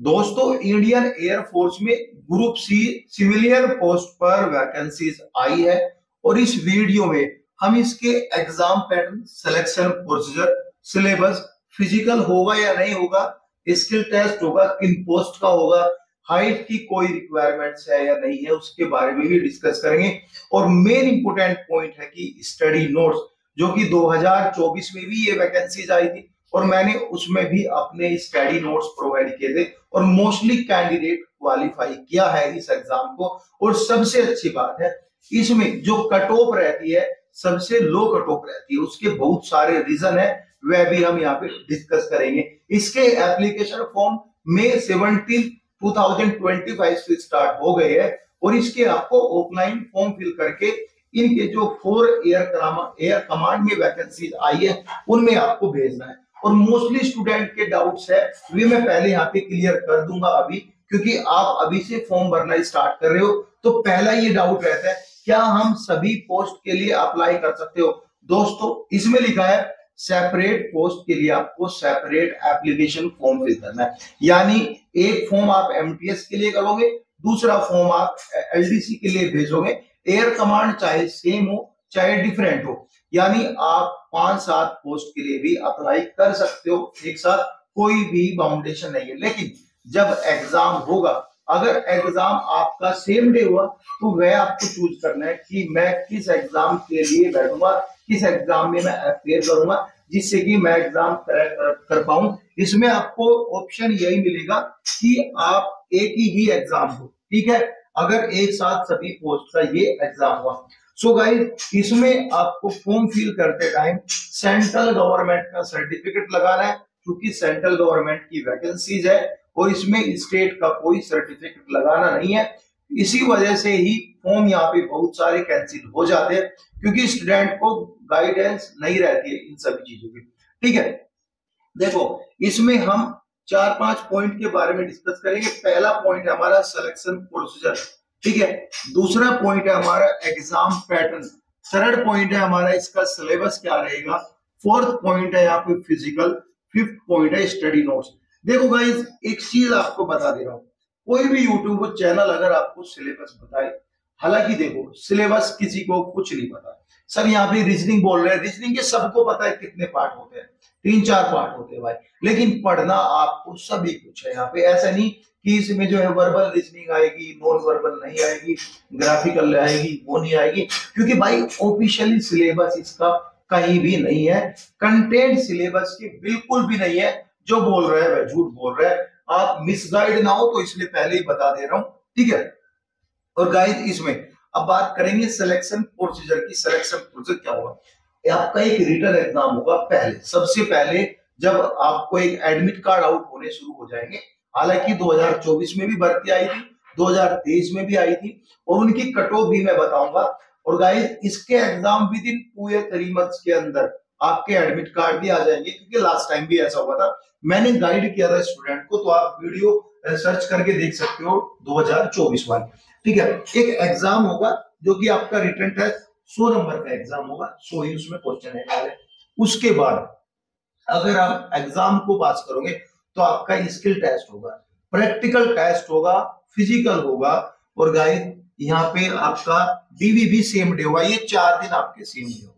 दोस्तों, Indian air force में group C civilian post पर वैकेंसीज आई है और इस वीडियो में हम इसके exam pattern, selection procedure, syllabus, physical होगा या नहीं होगा, स्किल टेस्ट होगा, किन पोस्ट का होगा, हाइट की कोई रिक्वायरमेंट्स है या नहीं है, उसके बारे में भी डिस्कस करेंगे। और मेन इंपोर्टेंट पॉइंट है कि स्टडी नोट्स, जो कि 2024 में भी ये वैकेंसीज आई थी और मैंने उसमें भी अपने स्टडी नोट्स प्रोवाइड किए थे और मोस्टली कैंडिडेट क्वालिफाई किया है इस एग्जाम को। और सबसे अच्छी बात है, इसमें जो कट ऑफ रहती है सबसे लो कट ऑफ रहती है, उसके बहुत सारे रीजन है, वह भी हम यहाँ पे डिस्कस करेंगे। इसके एप्लीकेशन फॉर्म मई 17 2025 से स्टार्ट हो गए हैं और इसके आपको ऑफलाइन फॉर्म फिल करके इनके जो 4 एयर कमांड में वैकेंसी आई है उनमें आपको भेजना है। और मोस्टली स्टूडेंट के डाउट्स है वे मैं पहले यहाँ पे क्लियर कर दूंगा अभी, क्योंकि आप अभी से फॉर्म भरना स्टार्ट कर रहे हो तो पहला ये डाउट रहता है, क्या हम सभी पोस्ट के लिए अप्लाई कर सकते हो? दोस्तों, इसमें लिखा है सेपरेट पोस्ट के लिए आपको सेपरेट एप्लीकेशन फॉर्म फिल करना है। यानी एक फॉर्म आप एमटीएस के लिए करोगे, दूसरा फॉर्म आप एलडीसी के लिए भेजोगे। एयर कमांड चाहे सेम हो चाहे डिफरेंट हो, यानी आप 5-7 पोस्ट के लिए भी अप्लाई कर सकते हो एक साथ, कोई भी बाउंडेशन नहीं है। लेकिन जब एग्जाम होगा, अगर एग्जाम आपका सेम डे हुआ तो वह आपको चूज करना है कि मैं किस एग्जाम के लिए बैठूंगा, किस एग्जाम में मैं अपेयर करूंगा जिससे कि मैं एग्जाम कर पाऊं। इसमें आपको ऑप्शन यही मिलेगा कि आप एक ही एग्जाम हो, ठीक है, अगर एक साथ सभी पोस्ट का ये एग्जाम हुआ। सो गाइस, इसमें आपको फॉर्म फिल करते टाइम सेंट्रल गवर्नमेंट का सर्टिफिकेट लगाना है, क्योंकि सेंट्रल गवर्नमेंट की वैकेंसीज है और इसमें स्टेट का कोई सर्टिफिकेट लगाना नहीं है। इसी वजह से ही फॉर्म यहाँ पे बहुत सारे कैंसिल हो जाते हैं, क्योंकि स्टूडेंट को गाइडेंस नहीं रहती है इन सभी चीजों की। ठीक है, देखो इसमें हम 4-5 पॉइंट के बारे में डिस्कस करेंगे। पहला पॉइंट है हमारा सिलेक्शन प्रोसीजर, ठीक है। दूसरा पॉइंट है हमारा एग्जाम पैटर्न। थर्ड पॉइंट है हमारा इसका सिलेबस क्या रहेगा। फोर्थ पॉइंट है यहाँ पे फिजिकल। फिफ्थ पॉइंट है स्टडी नोट्स। देखो गाइस, एक चीज आपको बता दे रहा हूँ, कोई भी यूट्यूब चैनल अगर आपको सिलेबस बताए, हालांकि देखो सिलेबस किसी को कुछ नहीं पता, सब यहाँ पे रीजनिंग बोल रहे हैं। रीजनिंग के सबको पता है कितने पार्ट होते हैं, 3-4 पार्ट होते हैं भाई, लेकिन पढ़ना आपको सभी कुछ है यहाँ पे। ऐसा नहीं कि इसमें जो है वर्बल रीजनिंग आएगी, नॉन वर्बल नहीं आएगी, ग्राफिकल आएगी, वो नहीं आएगी, क्योंकि भाई ऑफिशियली सिलेबस इसका कहीं भी नहीं है। कंटेंट सिलेबस की बिल्कुल भी नहीं है। जो बोल रहे हैं वह झूठ बोल रहे हैं। आप मिसगाइड ना हो तो इसलिए पहले ही बता दे रहा हूं, ठीक है। और गाइस, इसमें अब बात करेंगे सिलेक्शन प्रोसीजर की। सिलेक्शन प्रोसीजर क्या होगा, आपका एक रिटन एग्जाम होगा। पहले सबसे पहले जब आपको एक एडमिट कार्ड आउट होने शुरू हो जाएंगे, हालांकि 2024 में भी भर्ती आई थी, 2023 में भी आई थी और उनकी कट ऑफ भी मैं बताऊंगा। और गाइस, इसके एग्जाम विद इन 2 या 3 मंथ्स के अंदर आपके एडमिट कार्ड भी आ जाएंगे, क्योंकि लास्ट टाइम भी ऐसा हुआ था। मैंने गाइड किया था स्टूडेंट को, तो आप वीडियो सर्च करके देख सकते हो 2024 वाली, ठीक है। एक एग्जाम होगा जो कि आपका रिटन टेस्ट 100 नंबर का एग्जाम होगा, 100 ही उसमें क्वेश्चन है। उसके बाद अगर आप एग्जाम को पास करोगे तो आपका स्किल टेस्ट होगा, प्रैक्टिकल टेस्ट होगा, फिजिकल होगा और गाइस यहाँ पे आपका डीवी भी सेम डे होगा। ये 4 दिन आपके सेम डे होंगे।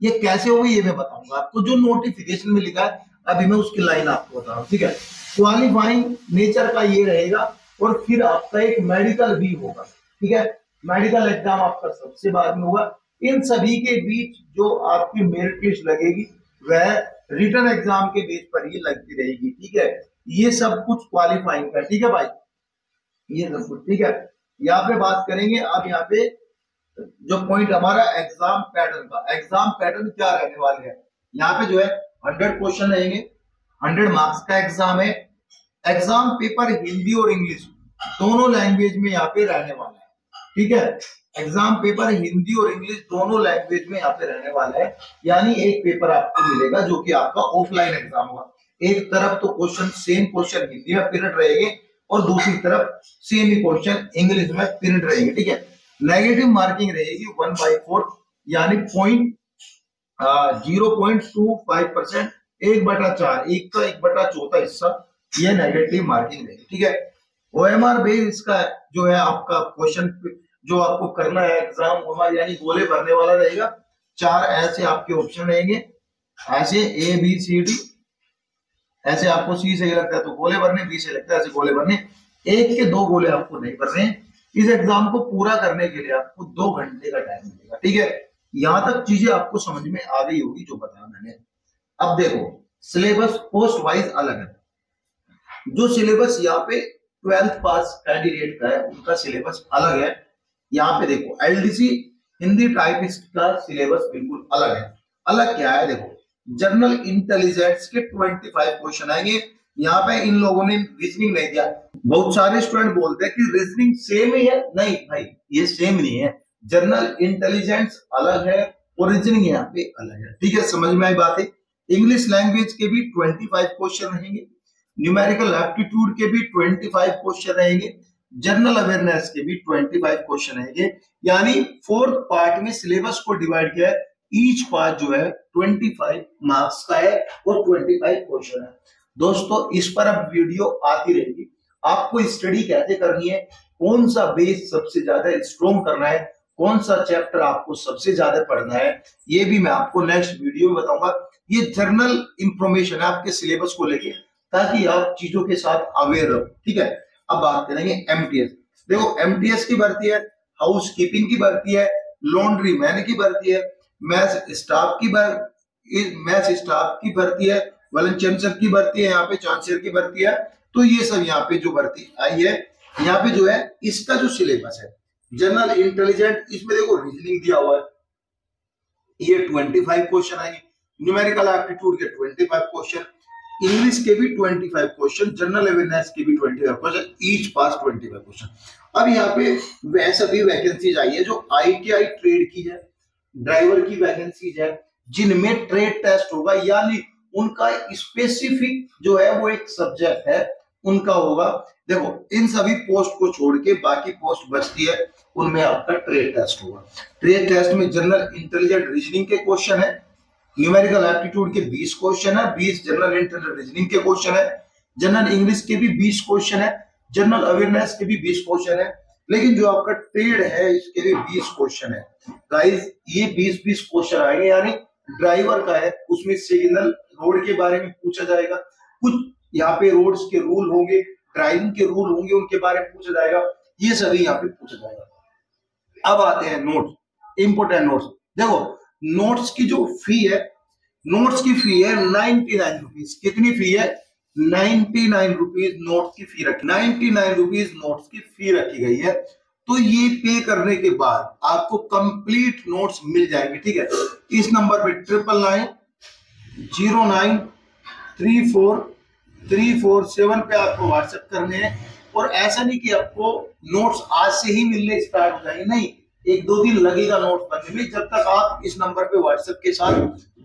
ये कैसे होगा ये मैं बताऊंगा आपको। जो नोटिफिकेशन में लिखा है अभी मैं उसकी लाइन आपको बता रहा हूँ, ठीक है। क्वालिफाइंग नेचर का ये रहेगा और फिर आपका एक मेडिकल भी होगा, ठीक है। मेडिकल एग्जाम आपका सबसे बाद में होगा। इन सभी के बीच जो आपकी मेरिट लिस्ट लगेगी वह रिटन एग्जाम के बेस पर ही लगती रहेगी, ठीक है। ये सब कुछ क्वालिफाइंग का, ठीक है भाई, ये सब कुछ, ठीक है। यहाँ पे बात करेंगे अब यहाँ पे जो पॉइंट हमारा एग्जाम पैटर्न का। एग्जाम पैटर्न क्या रहने वाले हैं, यहाँ पे जो है 100 क्वेश्चन रहेंगे, 100 मार्क्स का एग्जाम है। एग्जाम पेपर हिंदी और इंग्लिश दोनों लैंग्वेज में यहाँ पे रहने वाला है, ठीक है। एग्जाम पेपर हिंदी और इंग्लिश दोनों लैंग्वेज में यहाँ पे रहने वाला है। यानी एक पेपर आपको मिलेगा जो कि आपका ऑफलाइन एग्जाम होगा। एक तरफ तो क्वेश्चन सेम क्वेश्चन हिंदी में प्रिंट रहेंगे और दूसरी तरफ सेम ही क्वेश्चन इंग्लिश में प्रिंट रहेंगे, ठीक है। नेगेटिव मार्किंग रहेगी 1/4, यानी 0.25%, 1/4, एक का 1/4 हिस्सा ये नेगेटिव मार्किंग रहेगी, ठीक है। ओएमआर बेस इसका जो है आपका क्वेश्चन जो आपको करना है एग्जाम ओएमआर यानी गोले भरने वाला रहेगा। 4 ऐसे आपके ऑप्शन रहेंगे, ऐसे ए बी सी डी, ऐसे आपको सी सही लगता है तो गोले भरने, बी से लगता है ऐसे गोले भरने। एक के 2 गोले आपको नहीं भरने हैं। इस एग्जाम को पूरा करने के लिए आपको 2 घंटे का टाइम मिलेगा, ठीक है। यहां तक चीजें आपको समझ में आ गई होगी जो बताया मैंने। अब देखो सिलेबस पोस्ट वाइज अलग है। जो सिलेबस यहाँ पे 12th पास कैंडिडेट का है उनका सिलेबस अलग है। यहाँ पे देखो एलडीसी हिंदी टाइपिस्ट का सिलेबस बिल्कुल अलग है। अलग क्या है देखो, जनरल इंटेलिजेंस के 25 क्वेश्चन आएंगे। यहाँ पे इन लोगों ने रीजनिंग नहीं दिया। बहुत सारे स्टूडेंट बोलते हैं कि रीजनिंग सेम ही है, नहीं भाई ये सेम नहीं है। जनरल इंटेलिजेंस अलग है और रीजनिंग यहाँ पे अलग है, ठीक है। समझ में आई बात है। इंग्लिश लैंग्वेज के भी 25 क्वेश्चन रहेंगे, न्यूमेरिकल एप्टीट्यूड के भी 25 क्वेश्चन रहेंगे, जनरल अवेयरनेस के भी 25 क्वेश्चन रहेंगे। यानी 4th पार्ट में सिलेबस को डिवाइड किया है। ईच पार्ट जो है 25 मार्क्स का है और 25 क्वेश्चन है। दोस्तों इस पर अब वीडियो आती रहेगी। आपको स्टडी कैसे करनी है, कौन सा बेस सबसे ज्यादा स्ट्रॉन्ग करना है, कौन सा चैप्टर आपको सबसे ज्यादा पढ़ना है, ये भी मैं आपको नेक्स्ट वीडियो में बताऊंगा। ये जर्नल इंफॉर्मेशन है आपके सिलेबस को लेके, ताकि आप चीजों के साथ अवेयर रहो, ठीक है। अब बात करेंगे एमटीएस। देखो एमटीएस की भर्ती है, हाउस कीपिंग की भर्ती है, लॉन्ड्री मैन की भर्ती है, मैथ स्टाफ की भर्ती है, वॉलंटियर की भर्ती है, यहाँ पे चांसलर की भर्ती है। तो ये सब यहाँ पे जो भर्ती आई है, यहाँ पे जो है इसका जो सिलेबस है जनरल इंटेलिजेंट, इसमें देखो रीजनिंग दिया हुआ है, ये 25 क्वेश्चन आएंगे, न्यूमेरिकल एप्टीट्यूड के 25 क्वेश्चन, इंग्लिश के भी 25 क्वेश्चन, जनरल अवेयरनेस के भी 25 क्वेश्चन, ईच पास 25 क्वेश्चन। अब यहाँ पे वैसे भी वैकेंसीज आई है जो आईटीआई ट्रेड की है, ड्राइवर की वैकेंसीज है, जिनमें ट्रेड टेस्ट होगा, यानी उनका स्पेसिफिक जो है वो एक सब्जेक्ट है उनका होगा। देखो इन सभी पोस्ट को छोड़ के बाकी पोस्ट बचती है, उनमें आपका ट्रेड टेस्ट होगा। ट्रेड टेस्ट में जनरल इंटेलिजेंट रीजनिंग के क्वेश्चन है, न्यूमेरिकल एप्टीट्यूड के 20 क्वेश्चन है, 20 जनरल इंटेलिजेंट रीजनिंग के क्वेश्चन है, जनरल इंग्लिश के भी 20 क्वेश्चन है, जनरल अवेयरनेस के भी 20 क्वेश्चन है। लेकिन जो आपका ट्रेड है इसके लिए 20 क्वेश्चन है। गाइस ये 20-20 क्वेश्चन आएंगे, यानी ड्राइवर का है उसमें सिग्नल रोड के बारे में पूछा जाएगा, कुछ यहाँ पे रोड्स के रूल होंगे, ड्राइविंग के रूल होंगे, उनके बारे में पूछा जाएगा, ये सभी यहाँ पे पूछा जाएगा। अब आते हैं नोट्स, इंपोर्टेंट नोट्स। देखो नोट्स की जो फी है, नोट्स की फी है 99 रुपीज। कितनी फी है? 99 रुपीज नोट्स की फी रखी, 99 रुपीज नोट्स की फी रखी गई है। तो ये पे करने के बाद आपको कंप्लीट नोट्स मिल जाएंगे, ठीक है। इस नंबर पे 9999034347 पे आपको व्हाट्सएप करने हैं। और ऐसा नहीं कि आपको नोट्स आज से ही मिलने स्टार्ट हो जाएंगे, नहीं, 1-2 दिन लगेगा नोट्स बनने में। जब तक आप इस नंबर पे व्हाट्सएप के साथ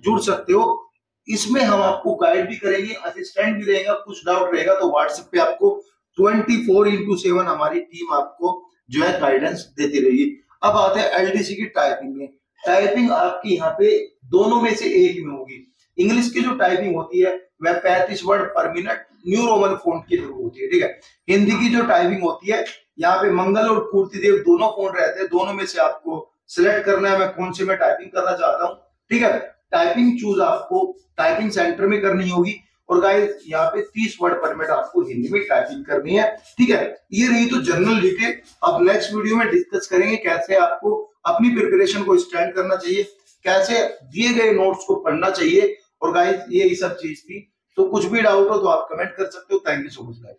जुड़ सकते हो, इसमें हम आपको गाइड भी करेंगे, असिस्टेंट भी रहेगा, कुछ डाउट रहेगा तो व्हाट्सएप पे आपको 24/7 हमारी टीम आपको जो है गाइडेंस देती रहेगी। अब आते हैं एलडीसी की टाइपिंग में। टाइपिंग आपकी यहाँ पे दोनों में से एक में होगी। इंग्लिश की जो टाइपिंग होती है वह 35 वर्ड पर मिनट न्यू रोमन फॉन्ट के थ्रू होती है, ठीक है। हिंदी की जो टाइपिंग होती है यहाँ पे मंगल और पूर्तिदेव दोनों फॉन्ट रहते हैं, दोनों में से आपको सिलेक्ट करना है मैं कौन से में टाइपिंग करना चाहता हूँ, ठीक है। टाइपिंग चूज आपको टाइपिंग सेंटर में करनी होगी। और गाइस यहाँ पे 30 वर्ड पर मिनट आपको हिंदी में टाइपिंग करनी है, ठीक है। ये रही तो जनरल डिटेल। अब नेक्स्ट वीडियो में डिस्कस करेंगे कैसे आपको अपनी प्रिपरेशन को स्टैंड करना चाहिए, कैसे दिए गए नोट्स को पढ़ना चाहिए। और गाइस ये सब चीज थी, तो कुछ भी डाउट हो तो आप कमेंट कर सकते हो। Thank you so much guys.